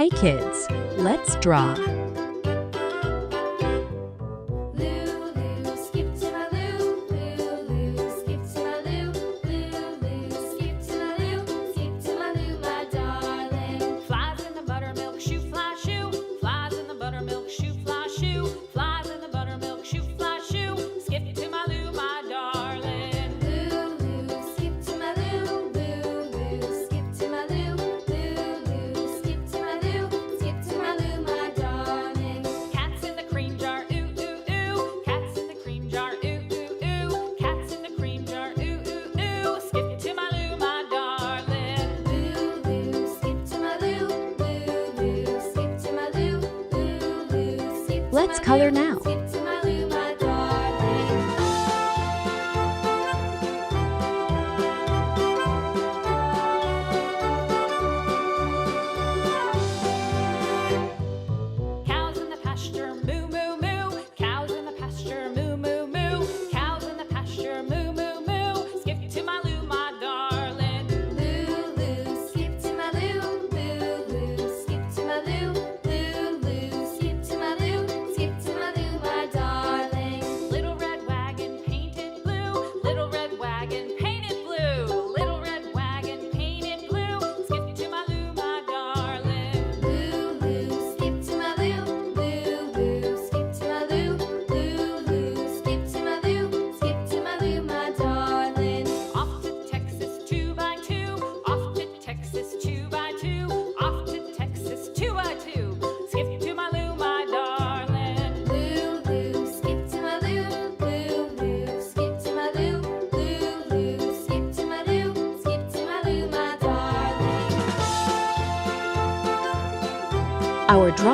Hey kids, let's draw. Lulu, skip to my Lou. Lulu, skip to my Lou. Lulu, skip to my Lou. Skip to my Lou, my darling. Flies in the buttermilk shoe, fly shoe. Flies in the buttermilk shoe, fly shoe. Flies in the buttermilk shoe, fly shoe. Skip to my Lou, my darling. Lulu, skip to my Lou. Lulu, skip to my Lou. Lulu, skip to my Lou. Skip to my Lou, my darling. Cats in the cream jar, ooh ooh ooh. Cats in the cream jar, ooh ooh ooh. Cats in the cream jar, ooh ooh ooh. Skip to my Lou, my darling. Lulu, skip to my Lou. Lulu, skip to my Lou. Lulu, skip to Let's my color Lou. now. Skip to my Lou, my darling. Cows in the pasture, moo moo moo. Cows in the pasture, moo moo moo. Cows in the pasture, moo moo moo. Skip to my Lou, my darling. Lulu, skip to my Lou. Lulu, skip to my Lou. Lulu, skip to my Lou. Skip to my Lou, my darling. Little red wagon painted blue. Little red wagon painted blue. Little red wagon painted blue. Skip to my Lou, my darling. Lulu, skip to my Lou. Lulu, skip to my Lou. Lulu, skip to my Lou. Skip to my Lou, my darling. Off to Texas 2x2. Off to Texas 2x2. Off to Texas 2x2. Skip to my Lou, my darling. Lulu, skip to my Lou. Lulu, skip to my Lou. Lulu, skip to my Lou. Skip to my Lou, my darling. Our draw